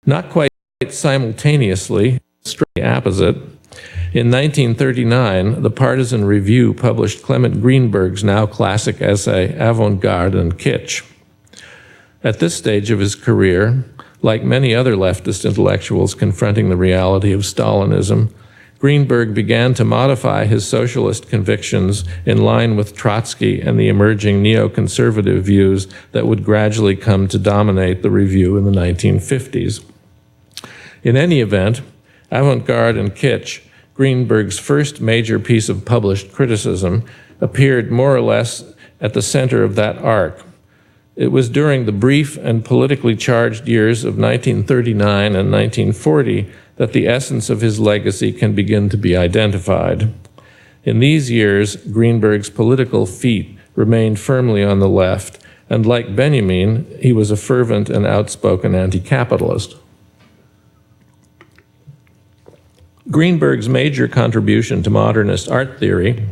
Not quite simultaneously, straight opposite, in 1939, the Partisan Review published Clement Greenberg's now classic essay, Avant-Garde and Kitsch. At this stage of his career, like many other leftist intellectuals confronting the reality of Stalinism, Greenberg began to modify his socialist convictions in line with Trotsky and the emerging neoconservative views that would gradually come to dominate the review in the 1950s. In any event, Avant-Garde and Kitsch, Greenberg's first major piece of published criticism, appeared more or less at the center of that arc. It was during the brief and politically charged years of 1939 and 1940 that the essence of his legacy can begin to be identified. In these years, Greenberg's political feet remained firmly on the left, and like Benjamin, he was a fervent and outspoken anti-capitalist. Greenberg's major contribution to modernist art theory,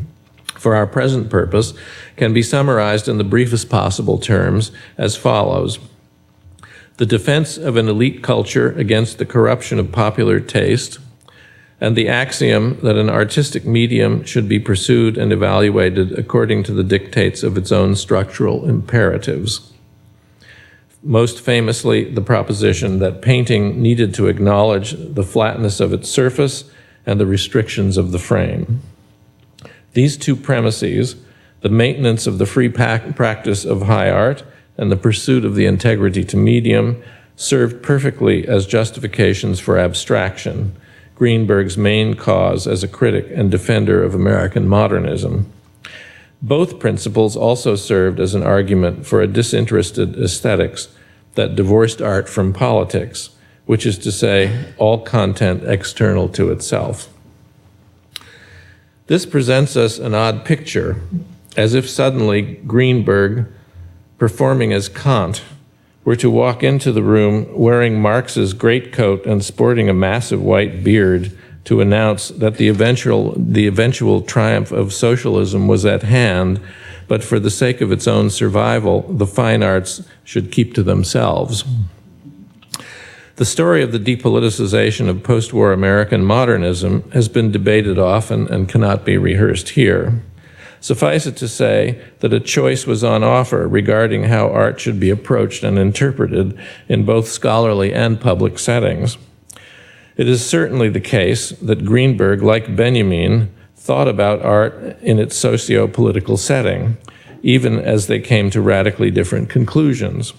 for our present purpose, can be summarized in the briefest possible terms as follows. The defense of an elite culture against the corruption of popular taste, and the axiom that an artistic medium should be pursued and evaluated according to the dictates of its own structural imperatives. Most famously, the proposition that painting needed to acknowledge the flatness of its surface and the restrictions of the frame. These two premises, the maintenance of the free practice of high art and the pursuit of the integrity to medium, served perfectly as justifications for abstraction, Greenberg's main cause as a critic and defender of American modernism. Both principles also served as an argument for a disinterested aesthetics that divorced art from politics, which is to say, all content external to itself. This presents us an odd picture, as if suddenly Greenberg, performing as Kant, were to walk into the room wearing Marx's greatcoat and sporting a massive white beard to announce that the eventual triumph of socialism was at hand, but for the sake of its own survival, the fine arts should keep to themselves. The story of the depoliticization of post-war American modernism has been debated often and cannot be rehearsed here. Suffice it to say that a choice was on offer regarding how art should be approached and interpreted in both scholarly and public settings. It is certainly the case that Greenberg, like Benjamin, thought about art in its socio-political setting, even as they came to radically different conclusions.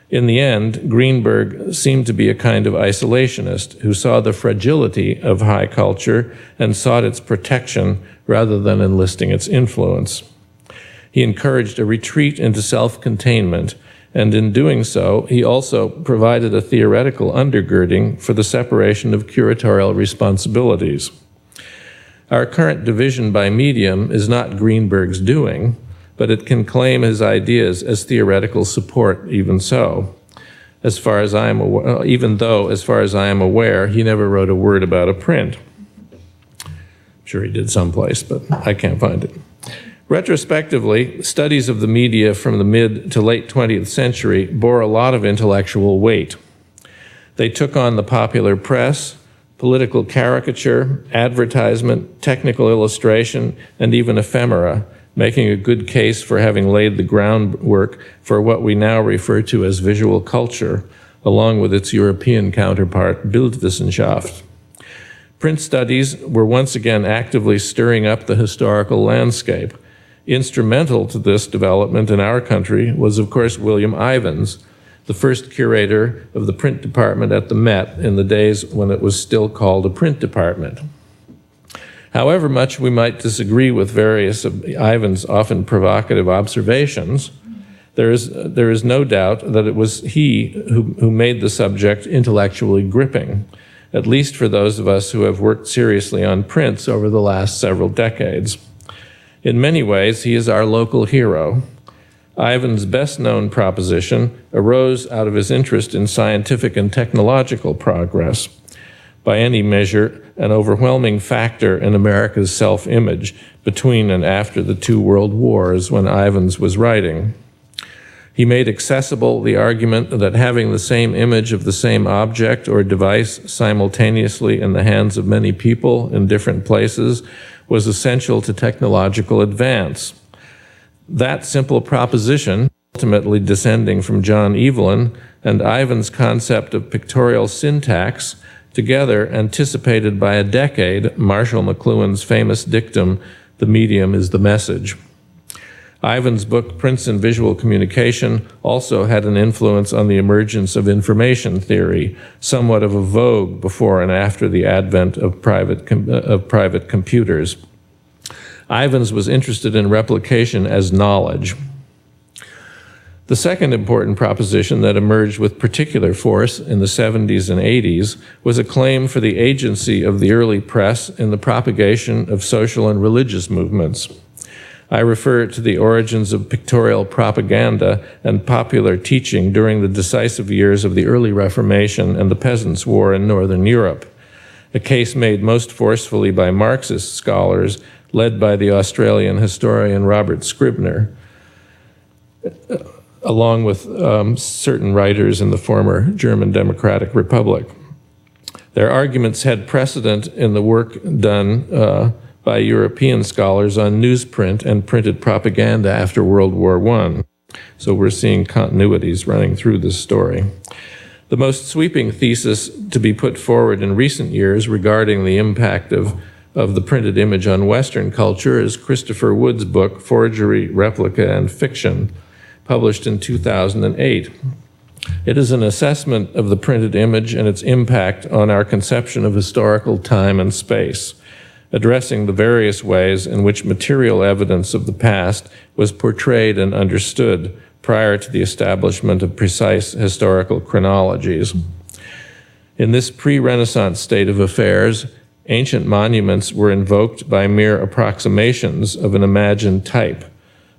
In the end, Greenberg seemed to be a kind of isolationist who saw the fragility of high culture and sought its protection rather than enlisting its influence. He encouraged a retreat into self-containment, and in doing so, he also provided a theoretical undergirding for the separation of curatorial responsibilities. Our current division by medium is not Greenberg's doing, but it can claim his ideas as theoretical support even so. As far as I am aware, even though, as far as I am aware, he never wrote a word about a print. I'm sure he did someplace, but I can't find it. Retrospectively, studies of the media from the mid to late 20th century bore a lot of intellectual weight. They took on the popular press, political caricature, advertisement, technical illustration, and even ephemera, making a good case for having laid the groundwork for what we now refer to as visual culture, along with its European counterpart, Bildwissenschaft. Print studies were once again actively stirring up the historical landscape. Instrumental to this development in our country was, of course, William Ivins, the first curator of the print department at the Met in the days when it was still called a print department. However much we might disagree with various of Ivins' often provocative observations, there is no doubt that it was he who made the subject intellectually gripping, at least for those of us who have worked seriously on prints over the last several decades. In many ways, he is our local hero. Ivins' best-known proposition arose out of his interest in scientific and technological progress. By any measure, an overwhelming factor in America's self-image between and after the two world wars when Ivins was writing. He made accessible the argument that having the same image of the same object or device simultaneously in the hands of many people in different places was essential to technological advance. That simple proposition, ultimately descending from John Evelyn, and Ivan's concept of pictorial syntax, together anticipated by a decade Marshall McLuhan's famous dictum, "The medium is the message." Ivan's book, Prints in Visual Communication, also had an influence on the emergence of information theory, somewhat of a vogue before and after the advent of private computers. Ivan's was interested in replication as knowledge. The second important proposition that emerged with particular force in the 70s and 80s was a claim for the agency of the early press in the propagation of social and religious movements. I refer to the origins of pictorial propaganda and popular teaching during the decisive years of the early Reformation and the Peasants' War in Northern Europe, a case made most forcefully by Marxist scholars led by the Australian historian Robert Scribner, along with certain writers in the former German Democratic Republic. Their arguments had precedent in the work done by European scholars on newsprint and printed propaganda after World War I. So we're seeing continuities running through this story. The most sweeping thesis to be put forward in recent years regarding the impact of the printed image on Western culture is Christopher Wood's book, Forgery, Replica, and Fiction, published in 2008. It is an assessment of the printed image and its impact on our conception of historical time and space, addressing the various ways in which material evidence of the past was portrayed and understood prior to the establishment of precise historical chronologies. In this pre-Renaissance state of affairs, ancient monuments were invoked by mere approximations of an imagined type,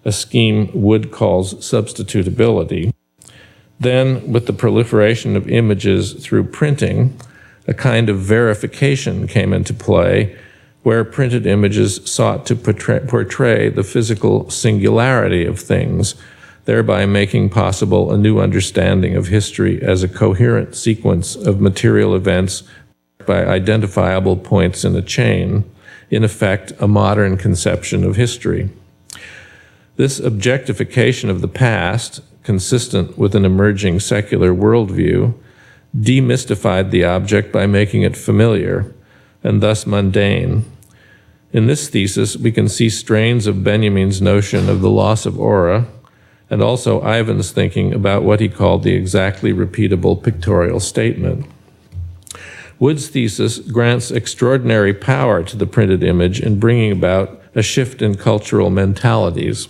a scheme Wood calls substitutability. Then, with the proliferation of images through printing, a kind of verification came into play, where printed images sought to portray the physical singularity of things, thereby making possible a new understanding of history as a coherent sequence of material events by identifiable points in a chain, in effect, a modern conception of history. This objectification of the past, consistent with an emerging secular worldview, demystified the object by making it familiar, and thus mundane. In this thesis, we can see strains of Benjamin's notion of the loss of aura, and also Ivan's thinking about what he called the exactly repeatable pictorial statement. Wood's thesis grants extraordinary power to the printed image in bringing about a shift in cultural mentalities,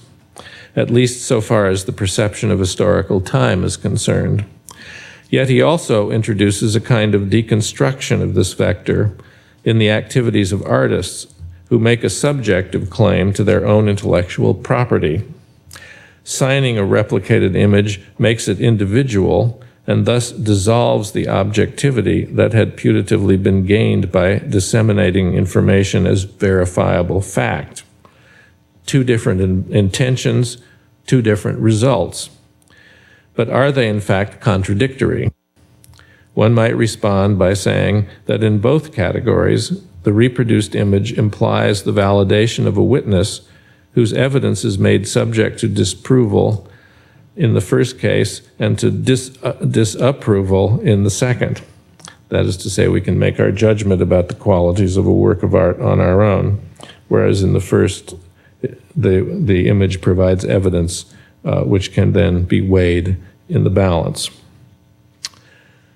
at least so far as the perception of historical time is concerned. Yet he also introduces a kind of deconstruction of this vector in the activities of artists who make a subjective claim to their own intellectual property. Signing a replicated image makes it individual and thus dissolves the objectivity that had putatively been gained by disseminating information as verifiable fact. Two different intentions, two different results. But are they in fact contradictory? One might respond by saying that in both categories, the reproduced image implies the validation of a witness whose evidence is made subject to disapproval in the first case and to disapproval in the second. That is to say, we can make our judgment about the qualities of a work of art on our own, whereas in the first, the image provides evidence which can then be weighed in the balance.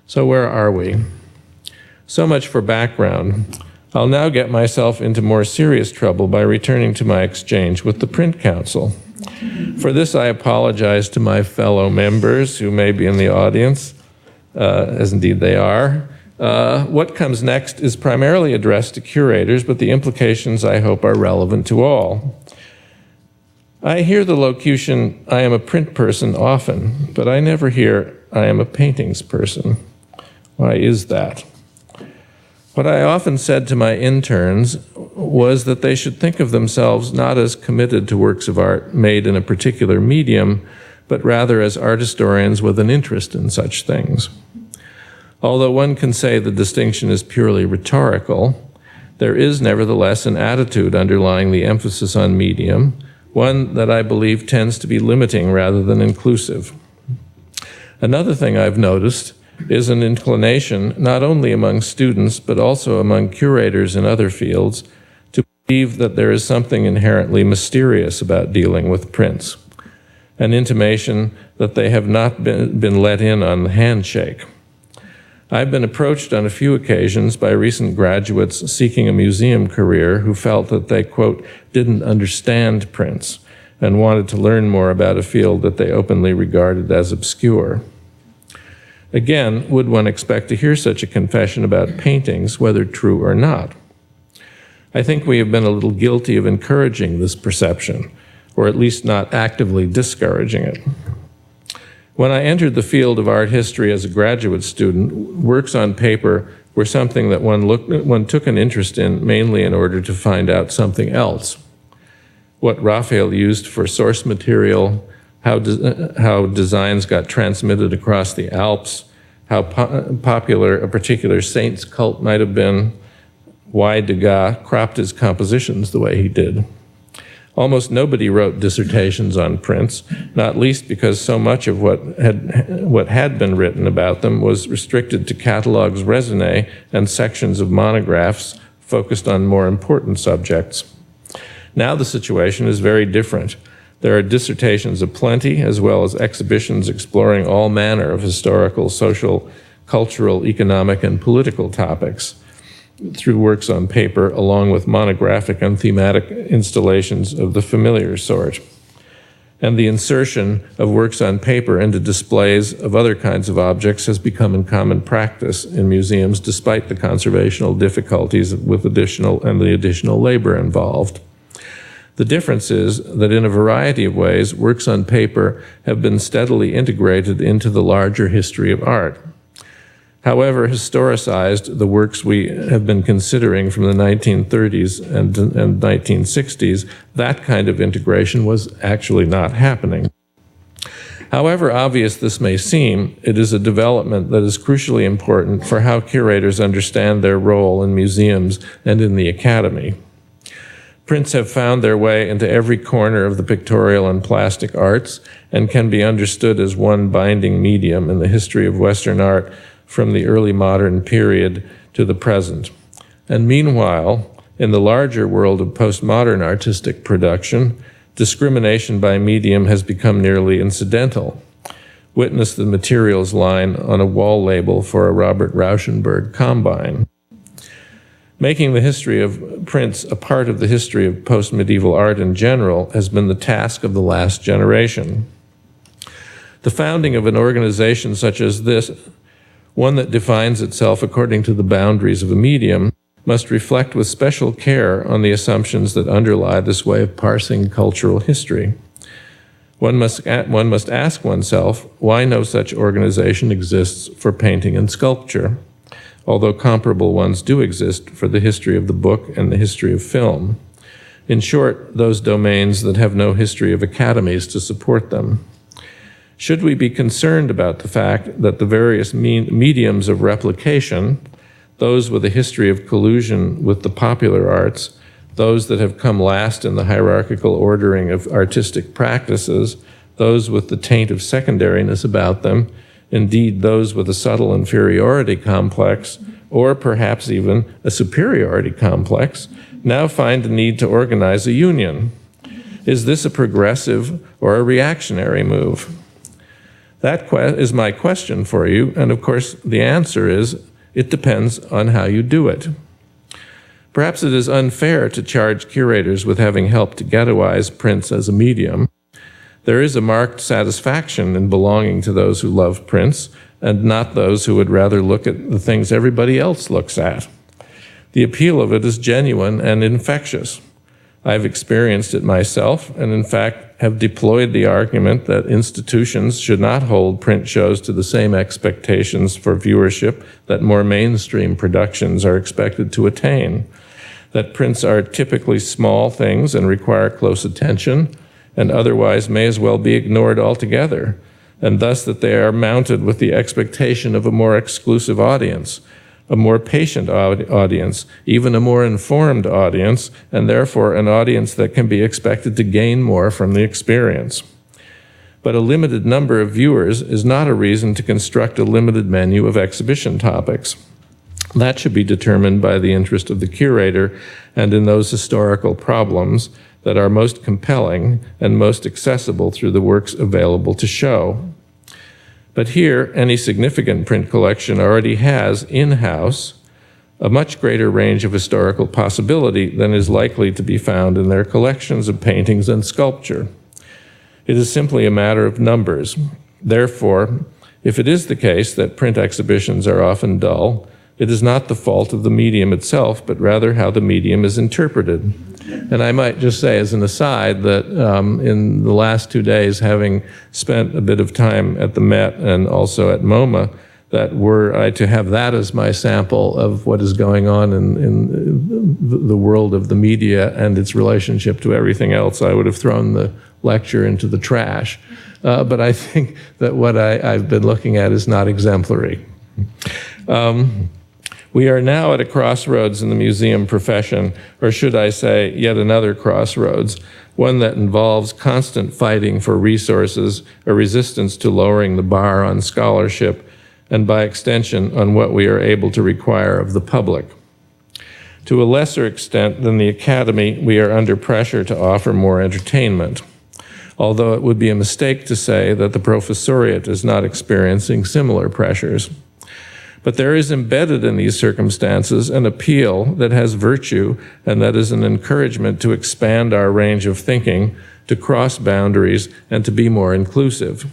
So where are we? So much for background. I'll now get myself into more serious trouble by returning to my exchange with the Print Council. For this, I apologize to my fellow members who may be in the audience, as indeed they are. What comes next is primarily addressed to curators, but the implications, I hope, are relevant to all. I hear the locution, "I am a print person," often, but I never hear, "I am a paintings person." Why is that? What I often said to my interns was that they should think of themselves not as committed to works of art made in a particular medium, but rather as art historians with an interest in such things. Although one can say the distinction is purely rhetorical, there is nevertheless an attitude underlying the emphasis on medium, one that I believe tends to be limiting rather than inclusive. Another thing I've noticed is an inclination, not only among students, but also among curators in other fields, to believe that there is something inherently mysterious about dealing with prints, an intimation that they have not been let in on the handshake. I've been approached on a few occasions by recent graduates seeking a museum career who felt that they, quote, didn't understand prints and wanted to learn more about a field that they openly regarded as obscure. Again, would one expect to hear such a confession about paintings, whether true or not? I think we have been a little guilty of encouraging this perception, or at least not actively discouraging it. When I entered the field of art history as a graduate student, works on paper were something that one took an interest in mainly in order to find out something else. What Raphael used for source material, how designs got transmitted across the Alps, how popular a particular saint's cult might have been, why Degas cropped his compositions the way he did. Almost nobody wrote dissertations on prints, not least because so much of what had been written about them was restricted to catalogues raisonnés and sections of monographs focused on more important subjects. Now the situation is very different. There are dissertations aplenty, as well as exhibitions exploring all manner of historical, social, cultural, economic, and political topics through works on paper, along with monographic and thematic installations of the familiar sort. And the insertion of works on paper into displays of other kinds of objects has become in common practice in museums, despite the conservational difficulties with the additional labor involved. The difference is that in a variety of ways, works on paper have been steadily integrated into the larger history of art. However historicized the works we have been considering from the 1930s and 1960s, that kind of integration was actually not happening. However obvious this may seem, it is a development that is crucially important for how curators understand their role in museums and in the academy. Prints have found their way into every corner of the pictorial and plastic arts and can be understood as one binding medium in the history of Western art from the early modern period to the present. And meanwhile, in the larger world of postmodern artistic production, discrimination by medium has become nearly incidental. Witness the materials line on a wall label for a Robert Rauschenberg combine. Making the history of prints a part of the history of post-medieval art in general has been the task of the last generation. The founding of an organization such as this, one that defines itself according to the boundaries of a medium, must reflect with special care on the assumptions that underlie this way of parsing cultural history. One must ask oneself why no such organization exists for painting and sculpture, although comparable ones do exist for the history of the book and the history of film. In short, those domains that have no history of academies to support them. Should we be concerned about the fact that the various mediums of replication, those with a history of collusion with the popular arts, those that have come last in the hierarchical ordering of artistic practices, those with the taint of secondariness about them, indeed those with a subtle inferiority complex, or perhaps even a superiority complex, now find a need to organize a union? Is this a progressive or a reactionary move? That is my question for you, and of course the answer is, it depends on how you do it. Perhaps it is unfair to charge curators with having helped to ghettoize prints as a medium. There is a marked satisfaction in belonging to those who love prints, and not those who would rather look at the things everybody else looks at. The appeal of it is genuine and infectious. I've experienced it myself, and in fact have deployed the argument that institutions should not hold print shows to the same expectations for viewership that more mainstream productions are expected to attain, that prints are typically small things and require close attention, and otherwise may as well be ignored altogether, and thus that they are mounted with the expectation of a more exclusive audience, a more patient audience, even a more informed audience, and therefore an audience that can be expected to gain more from the experience. But a limited number of viewers is not a reason to construct a limited menu of exhibition topics. That should be determined by the interest of the curator and in those historical problems that are most compelling and most accessible through the works available to show. But here, any significant print collection already has in-house a much greater range of historical possibility than is likely to be found in their collections of paintings and sculpture. It is simply a matter of numbers. Therefore, if it is the case that print exhibitions are often dull, it is not the fault of the medium itself, but rather how the medium is interpreted. And I might just say as an aside that in the last 2 days, having spent a bit of time at the Met and also at MoMA, that were I to have that as my sample of what is going on in the world of the media and its relationship to everything else, I would have thrown the lecture into the trash. But I think that what I've been looking at is not exemplary. We are now at a crossroads in the museum profession, or should I say, yet another crossroads, one that involves constant fighting for resources, a resistance to lowering the bar on scholarship, and by extension, on what we are able to require of the public. To a lesser extent than the Academy, we are under pressure to offer more entertainment, although it would be a mistake to say that the professoriate is not experiencing similar pressures. But there is embedded in these circumstances an appeal that has virtue and that is an encouragement to expand our range of thinking, to cross boundaries, and to be more inclusive.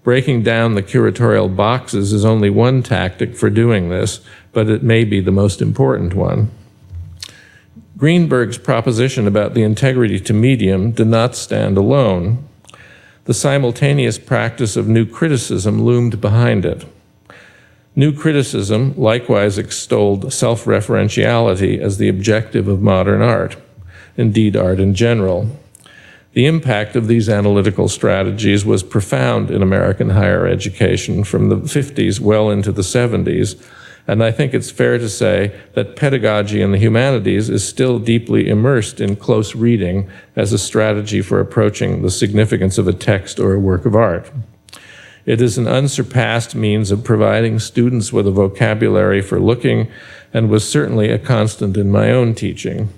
Breaking down the curatorial boxes is only one tactic for doing this, but it may be the most important one. Greenberg's proposition about the integrity to medium did not stand alone. The simultaneous practice of new criticism loomed behind it. New criticism likewise extolled self-referentiality as the objective of modern art, indeed art in general. The impact of these analytical strategies was profound in American higher education from the 50s well into the 70s, and I think it's fair to say that pedagogy in the humanities is still deeply immersed in close reading as a strategy for approaching the significance of a text or a work of art. It is an unsurpassed means of providing students with a vocabulary for looking, and was certainly a constant in my own teaching.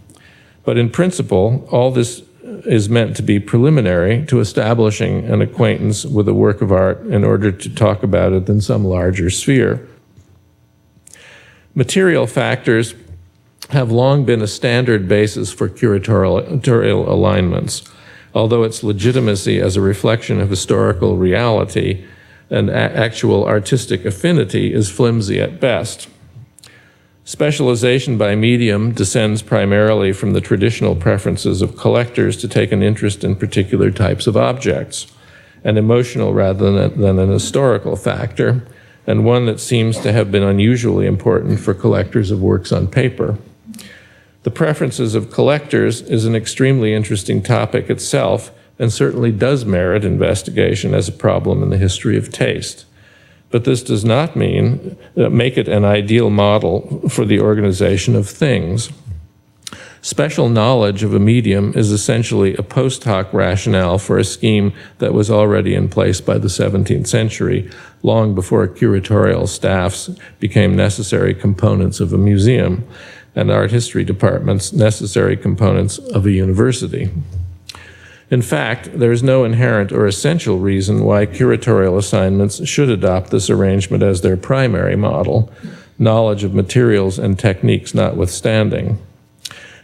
But in principle, all this is meant to be preliminary to establishing an acquaintance with a work of art in order to talk about it in some larger sphere. Material factors have long been a standard basis for curatorial alignments, although its legitimacy as a reflection of historical reality and actual artistic affinity is flimsy at best. Specialization by medium descends primarily from the traditional preferences of collectors to take an interest in particular types of objects, an emotional rather than an historical factor, and one that seems to have been unusually important for collectors of works on paper. The preferences of collectors is an extremely interesting topic itself, and certainly does merit investigation as a problem in the history of taste. But this does not mean make it an ideal model for the organization of things. Special knowledge of a medium is essentially a post hoc rationale for a scheme that was already in place by the 17th century, long before curatorial staffs became necessary components of a museum, and art history departments necessary components of a university. In fact, there is no inherent or essential reason why curatorial assignments should adopt this arrangement as their primary model, knowledge of materials and techniques notwithstanding.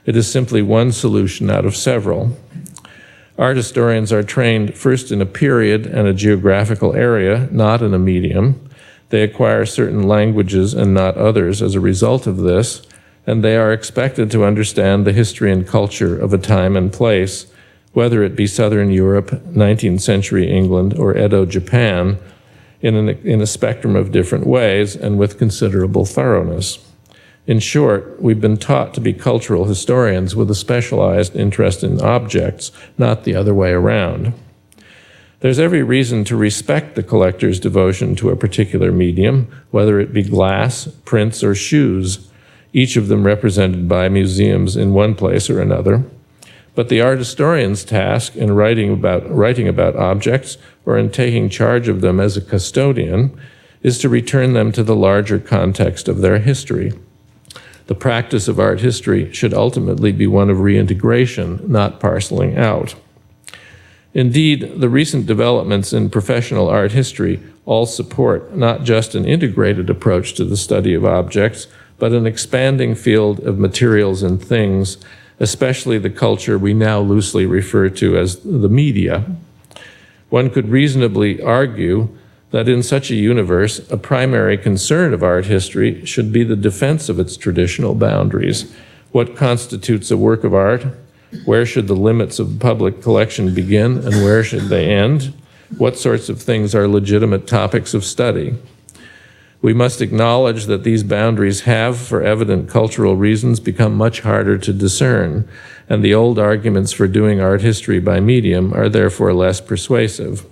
It is simply one solution out of several. Art historians are trained first in a period and a geographical area, not in a medium. They acquire certain languages and not others as a result of this, and they are expected to understand the history and culture of a time and place, whether it be Southern Europe, 19th century England, or Edo Japan, in a spectrum of different ways and with considerable thoroughness. In short, we've been taught to be cultural historians with a specialized interest in objects, not the other way around. There's every reason to respect the collector's devotion to a particular medium, whether it be glass, prints, or shoes, each of them represented by museums in one place or another. But the art historian's task in writing about objects or in taking charge of them as a custodian is to return them to the larger context of their history. The practice of art history should ultimately be one of reintegration, not parceling out. Indeed, the recent developments in professional art history all support not just an integrated approach to the study of objects, but an expanding field of materials and things, especially the culture we now loosely refer to as the media. One could reasonably argue that in such a universe, a primary concern of art history should be the defense of its traditional boundaries. What constitutes a work of art? Where should the limits of the public collection begin and where should they end? What sorts of things are legitimate topics of study? We must acknowledge that these boundaries have, for evident cultural reasons, become much harder to discern, and the old arguments for doing art history by medium are therefore less persuasive.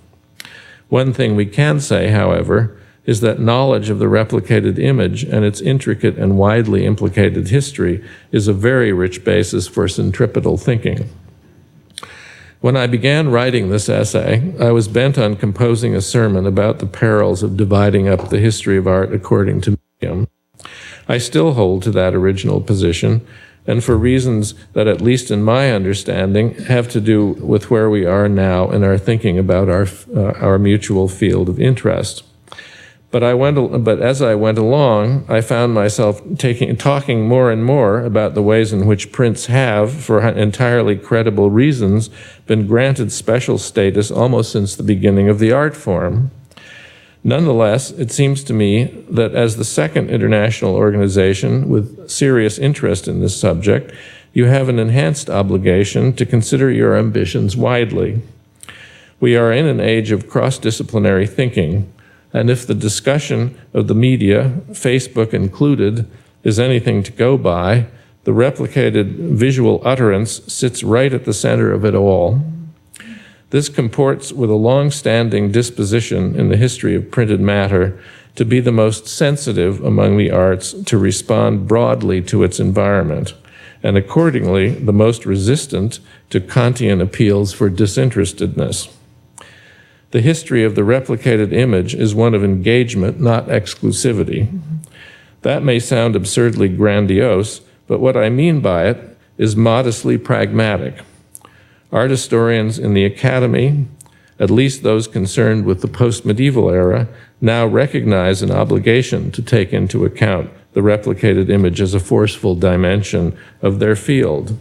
One thing we can say, however, is that knowledge of the replicated image and its intricate and widely implicated history is a very rich basis for centripetal thinking. When I began writing this essay, I was bent on composing a sermon about the perils of dividing up the history of art according to medium. I still hold to that original position, and for reasons that, at least in my understanding, have to do with where we are now in our thinking about our mutual field of interest. But as I went along, I found myself talking more and more about the ways in which prints have, for entirely credible reasons, been granted special status almost since the beginning of the art form. Nonetheless, it seems to me that as the second international organization with serious interest in this subject, you have an enhanced obligation to consider your ambitions widely. We are in an age of cross-disciplinary thinking, and if the discussion of the media, Facebook included, is anything to go by, the replicated visual utterance sits right at the center of it all. This comports with a long-standing disposition in the history of printed matter to be the most sensitive among the arts to respond broadly to its environment, and accordingly the most resistant to Kantian appeals for disinterestedness. The history of the replicated image is one of engagement, not exclusivity. That may sound absurdly grandiose, but what I mean by it is modestly pragmatic. Art historians in the academy, at least those concerned with the post-medieval era, now recognize an obligation to take into account the replicated image as a forceful dimension of their field.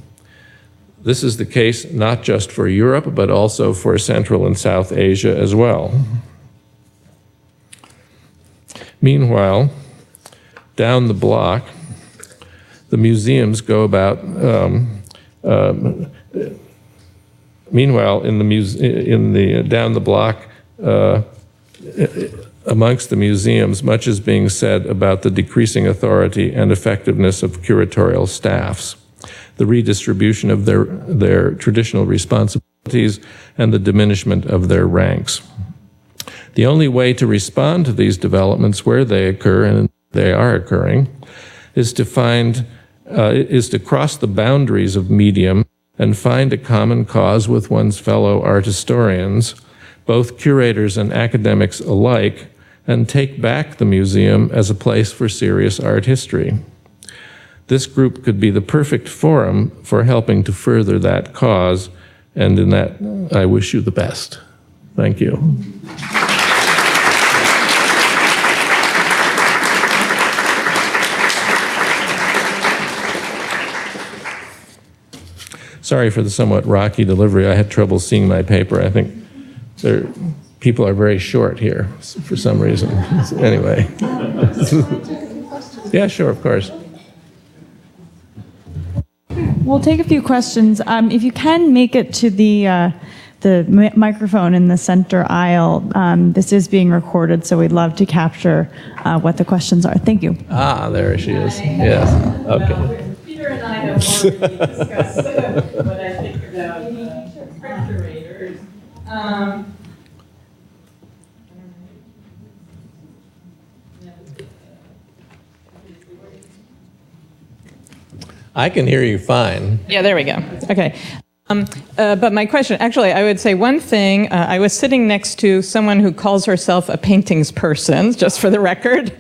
This is the case not just for Europe, but also for Central and South Asia as well. Meanwhile, down the block, the museums go about down the block, amongst the museums, much is being said about the decreasing authority and effectiveness of curatorial staffs, the redistribution of their traditional responsibilities, and the diminishment of their ranks. The only way to respond to these developments where they occur, and they are occurring, is to cross the boundaries of medium and find a common cause with one's fellow art historians, both curators and academics alike, and take back the museum as a place for serious art history. This group could be the perfect forum for helping to further that cause, and in that, I wish you the best. Thank you. Sorry for the somewhat rocky delivery. I had trouble seeing my paper. I think people are very short here for some reason. Anyway. Yeah, sure, of course. We'll take a few questions. If you can make it to the the microphone in the center aisle. This is being recorded, so we'd love to capture what the questions are. Thank you. Ah, there she is. Yes. Okay. Peter and I have already discussed what I think about print curators. I can hear you fine. Yeah, there we go. Okay. But my question, actually, I would say one thing. I was sitting next to someone who calls herself a paintings person, just for the record.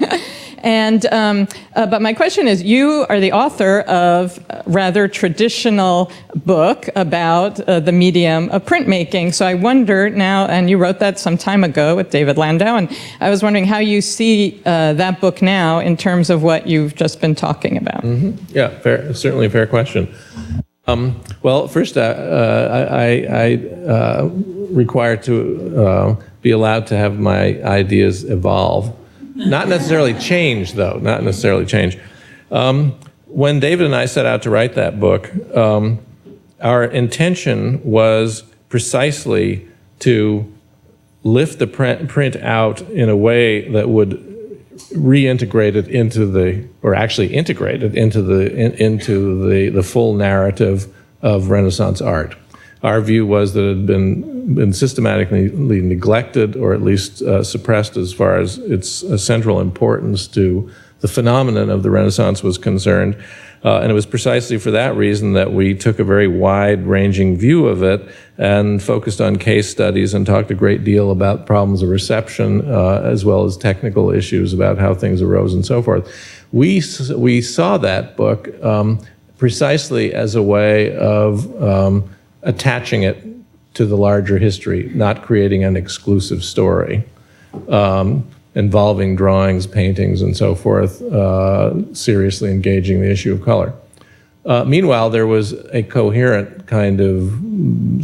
But my question is, you are the author of a rather traditional book about the medium of printmaking. So I wonder now, and you wrote that some time ago with David Landau, and I was wondering how you see that book now in terms of what you've just been talking about. Mm-hmm. Yeah, fair, certainly a fair question. Well, first, I require to be allowed to have my ideas evolve. Not necessarily change, though, not necessarily change. When David and I set out to write that book, our intention was precisely to lift the print out in a way that would reintegrate it into the, or actually integrate it into the full narrative of Renaissance art. Our view was that it had been systematically neglected, or at least suppressed as far as its central importance to the phenomenon of the Renaissance was concerned. And it was precisely for that reason that we took a very wide-ranging view of it and focused on case studies and talked a great deal about problems of reception, as well as technical issues about how things arose and so forth. We saw that book precisely as a way of attaching it to the larger history, not creating an exclusive story involving drawings, paintings, and so forth, seriously engaging the issue of color. Meanwhile, there was a coherent kind of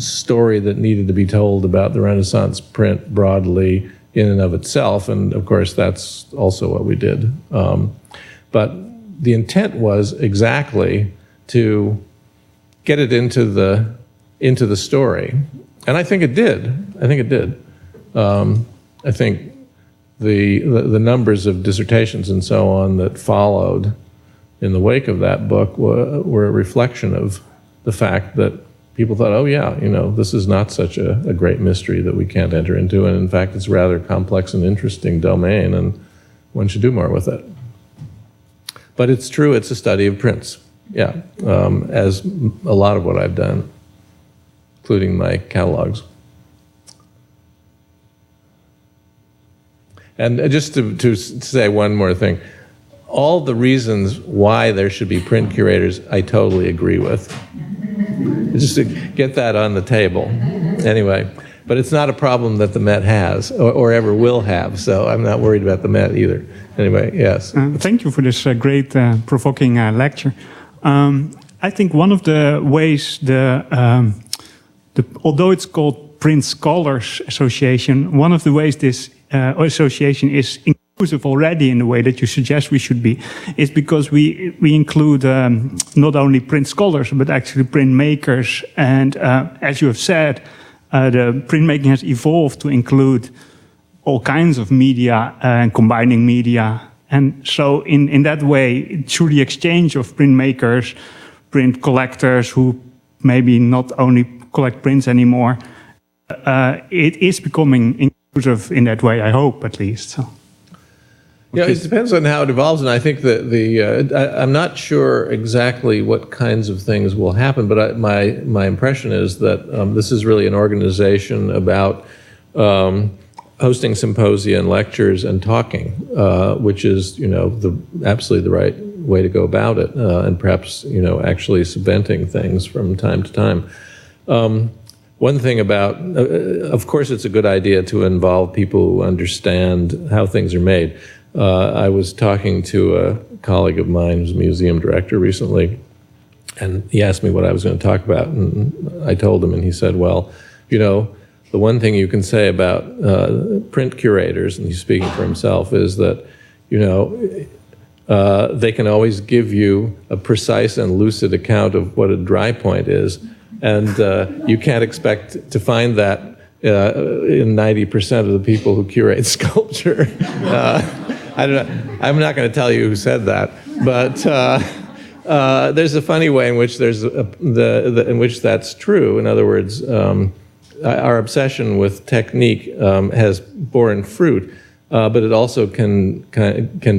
story that needed to be told about the Renaissance print broadly in and of itself, and of course that's also what we did. But the intent was exactly to get it into the story, and I think it did. I think it did. I think the numbers of dissertations and so on that followed in the wake of that book were a reflection of the fact that people thought, oh yeah, this is not such a great mystery that we can't enter into, and in fact it's a rather complex and interesting domain, and one should do more with it. But it's true, it's a study of prints, yeah, as a lot of what I've done, including my catalogs. And just to say one more thing, all the reasons why there should be print curators, I totally agree with. Just to get that on the table. Anyway, but it's not a problem that the Met has, or ever will have, so I'm not worried about the Met either. Anyway, yes. Thank you for this great, provoking lecture. I think one of the ways although it's called Print Scholars Association, one of the ways this association is inclusive already in the way that you suggest we should be, is because we include not only print scholars, but actually print makers. And as you have said, the printmaking has evolved to include all kinds of media and combining media. And so in that way, through the exchange of printmakers, print collectors who maybe not only collect prints anymore, it is becoming inclusive in that way, I hope, at least. So. Yeah, it depends on how it evolves, and I think that I'm not sure exactly what kinds of things will happen, but my impression is that this is really an organization about hosting symposia and lectures and talking, which is absolutely the right way to go about it, and perhaps actually subventing things from time to time. One thing about, of course, it's a good idea to involve people who understand how things are made. I was talking to a colleague of mine who's a museum director recently, and he asked me what I was going to talk about, and I told him, and he said, well, the one thing you can say about print curators, and he's speaking for himself, is that, they can always give you a precise and lucid account of what a dry point is, And you can't expect to find that in 90% of the people who curate sculpture. I don't know. I'm not going to tell you who said that, but there's a funny way in which in which that's true. In other words, our obsession with technique has borne fruit, but it also can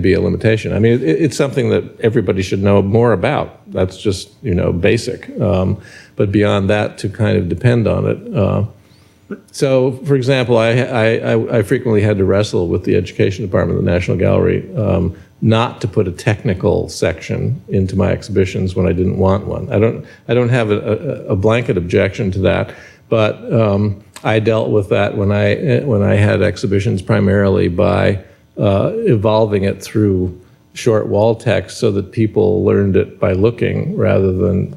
be a limitation. I mean, it's something that everybody should know more about. That's just basic. But beyond that, to kind of depend on it. So, for example, I frequently had to wrestle with the education department of the National Gallery not to put a technical section into my exhibitions when I didn't want one. I don't have a blanket objection to that, but I dealt with that when I had exhibitions primarily by evolving it through short wall text so that people learned it by looking rather than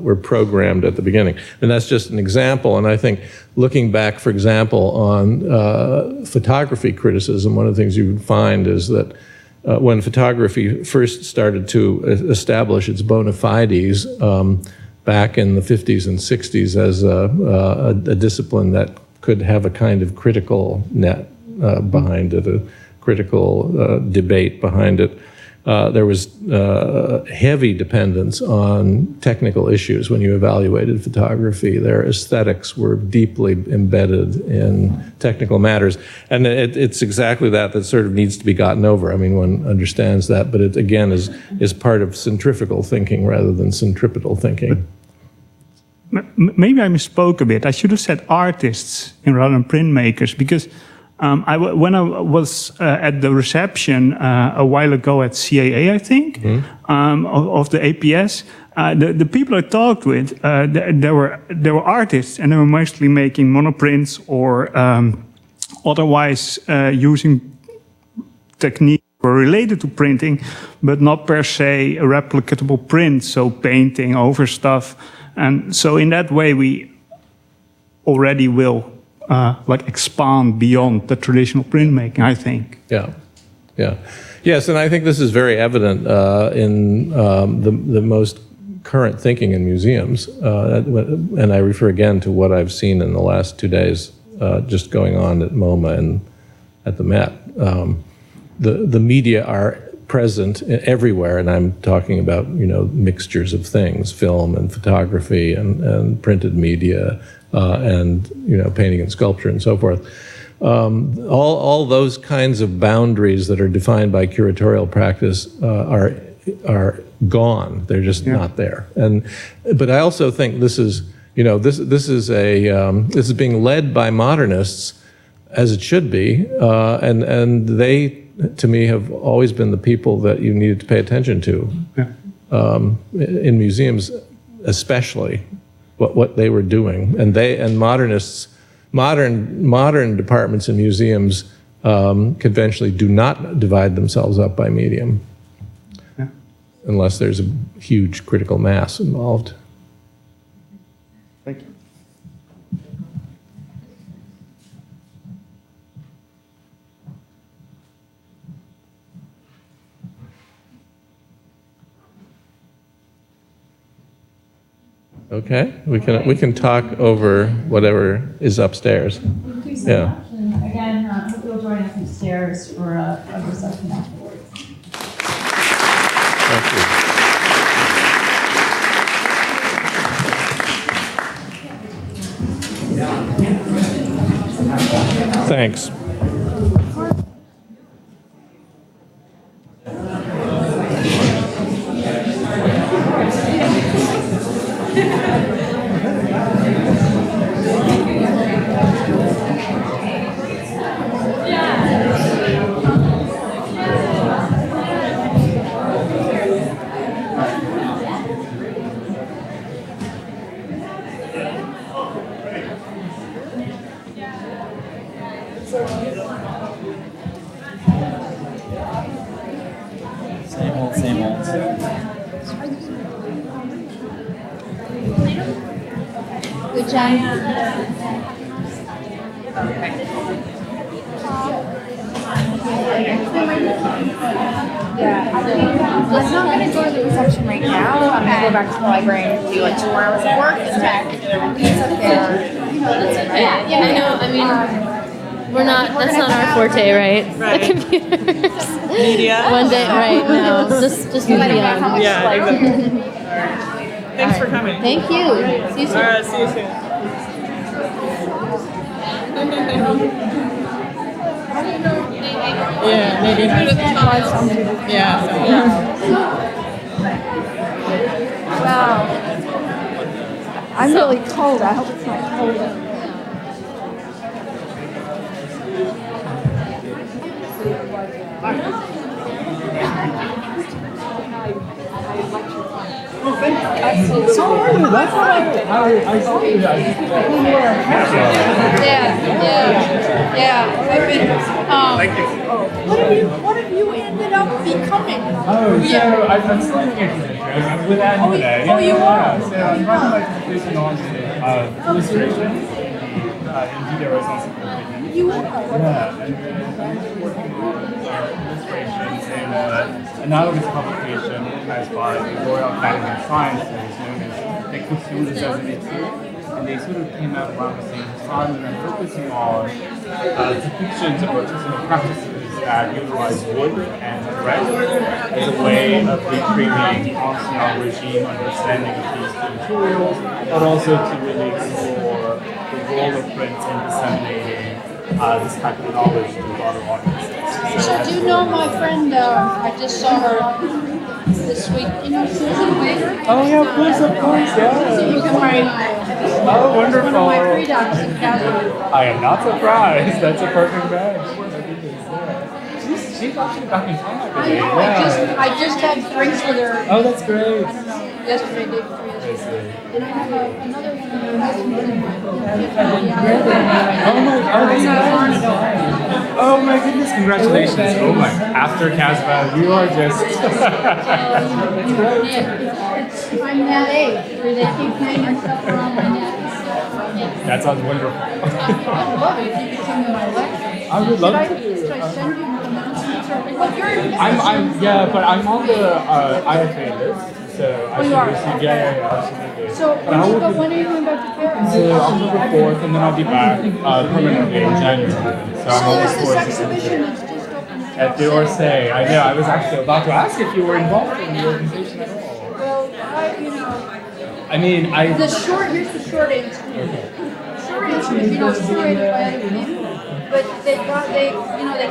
were programmed at the beginning. And that's just an example. And I think looking back, for example, on photography criticism, one of the things you would find is that when photography first started to establish its bona fides back in the 50s and 60s as a discipline that could have a kind of critical net behind it, a critical debate behind it, there was heavy dependence on technical issues when you evaluated photography. Their aesthetics were deeply embedded in technical matters. And it's exactly that sort of needs to be gotten over. I mean, one understands that, but it, again, is part of centrifugal thinking rather than centripetal thinking. Maybe I misspoke a bit. I should have said artists rather than printmakers, because when I was at the reception a while ago at CAA, I think, of the APS, the people I talked with, there were artists, and they were mostly making monoprints or otherwise using techniques were related to printing, but not per se a replicable print, so painting over stuff. And so in that way, we already will expand beyond the traditional printmaking, I think. Yeah. Yes, and I think this is very evident in the most current thinking in museums. And I refer again to what I've seen in the last 2 days just going on at MoMA and at the Met. The media are present everywhere, and I'm talking about mixtures of things, film and photography and printed media, and painting and sculpture and so forth. All those kinds of boundaries that are defined by curatorial practice are gone. They're just not there. But I also think this is being led by modernists, as it should be, and they, to me, have always been the people that you needed to pay attention to, in museums especially, what they were doing. And modernists, modern departments in museums conventionally do not divide themselves up by medium, unless there's a huge critical mass involved. Thank you. Okay, we can talk over whatever is upstairs. Thank you so much. And again, I hope you'll join us upstairs for a reception afterwards. Thank you. Thanks. Same old. Good job. I'm not going to go to the reception right now. I'm going to go back to the library and do like 2 more hours of work and back. It's up there. Yeah, I know. I mean, that's not our forte, right? Right. The computers. Media. One day, right? No, just media. Yeah, exactly. Thanks for coming. Thank you. See you soon. All right, see you soon. Yeah, maybe. Yeah. Wow. I'm really cold. I hope it's not cold. Yeah. I've been, what have you ended up becoming? Oh, so I'm still in education. I'm with Anne today. Oh, you are? So I'm running my completion on illustration in video responsibility. You are? Yeah, and I'm working on illustrations in an analogous publication organized by the Royal Academy of Sciences known as the Culturas as an and they sort of came out around the same time, and I'm focusing on depictions of artisanal practices that utilize wood and thread as a way of recreating ancien regime understanding of these two materials, but also to really explore the role of print in disseminating this type of knowledge to broader audiences. So do you know my friend, I just saw her this week, you know Susan Waiter? Oh yeah, of course, yeah. You can write Oh, wonderful. one of my free docs in Calgary. I am not surprised. That's a perfect match. She's actually back in town, I I believe. know, I just had drinks with her. Oh, that's great. I don't know, yesterday, day before yesterday. And I have another one of her husbands in my Oh my goodness, congratulations. Oh my, after Casbah, you are just... I'm that age where they keep hanging stuff around my neck. That sounds wonderful. I'd love it if you could come to my lecture. I would love to. Should I send you announcements or what? Yeah, but I'm on the IFA list, so I should you are? receive, yeah, absolutely. So when are you going back to Paris? So October 4th, and then I'll be back permanently in January. So I'm So always there's this forced to exhibition that's just opened at the Orsay. I know, I was actually about to ask if you were involved in the organization at all. Well, I mean, here's the short answer. Short answer is, curated by other people, but they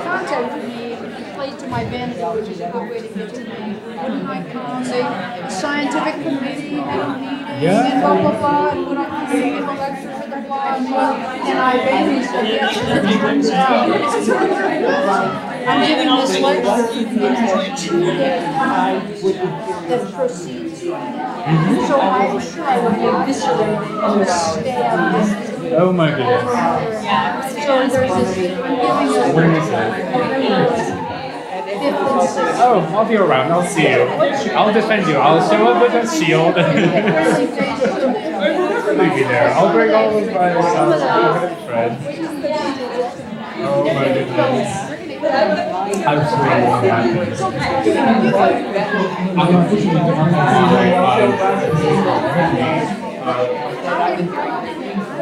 contacted me, played to my vanity, which is a good way to get to me. When I come, the scientific committee had a meeting, and blah, blah, blah, and when I come to give a lecture for the blah, blah, and I basically said, yes, it turns out, I'm giving this lecture in a 2-day conference that proceeds from that. So I'm sure I would get eviscerated and stay out of this. oh my goodness. So there's this, I'm giving When is it? Oh, I'll be around. I'll see you. I'll defend you. I'll show up with a shield. I'll definitely be there. I'll bring all of my friends. Oh my goodness. I'm so happy.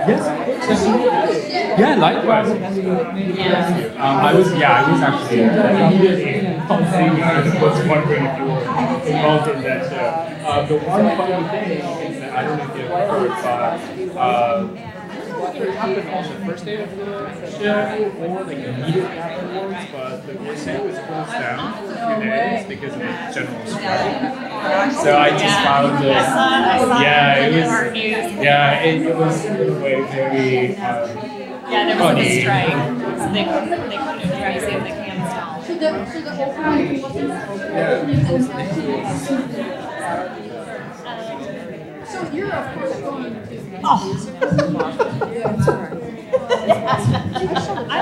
Yes. Yeah, likewise. I was actually was wondering if you were involved in that show. The one funny thing is that I don't know if you've heard, but it happened on the first day of the show or like immediately afterwards, but the Orsay was closed down for a few days because of the general strike. So I just found it. It was in a way very there was a strike, so they couldn't see if they can install. So the opening So you're of course going to. I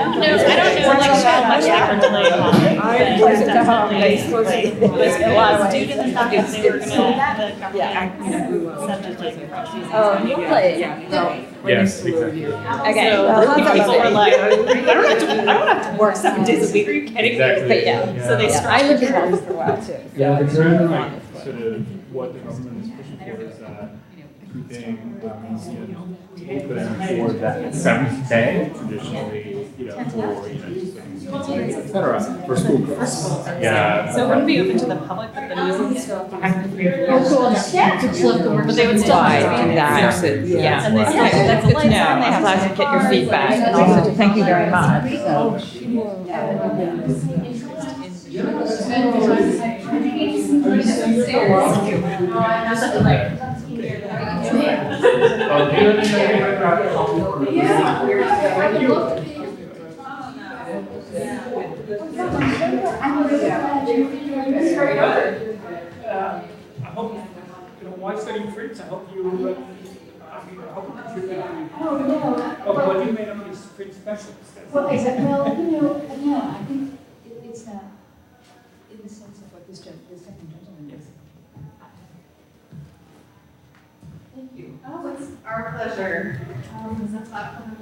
don't know like how much they were delayed on it, but it was definitely it was due to the fact that they were going to the government send them like across these. Oh, really? yes, exactly. Okay, so people were like, I don't have to work 7 days a week. Are you kidding me? Exactly. But so they I lived in Paris for a while too. Yeah, it's really like sort of what the government is pushing for is keeping museums open for that seventh day, traditionally, for, et cetera, for school groups. Yeah. So it wouldn't be open to the public, but the museums technically. But they would still have to do that. Yeah. And that's good to know. I'm glad to get your feedback and also to thank you very much. I hope, why studying French? I hope you, I hope you contribute. Well, you made up these French specials. Well, exactly. Well, I think it's in the sense of what this second gentleman is. Thank you. Oh, it's our pleasure. Is that platform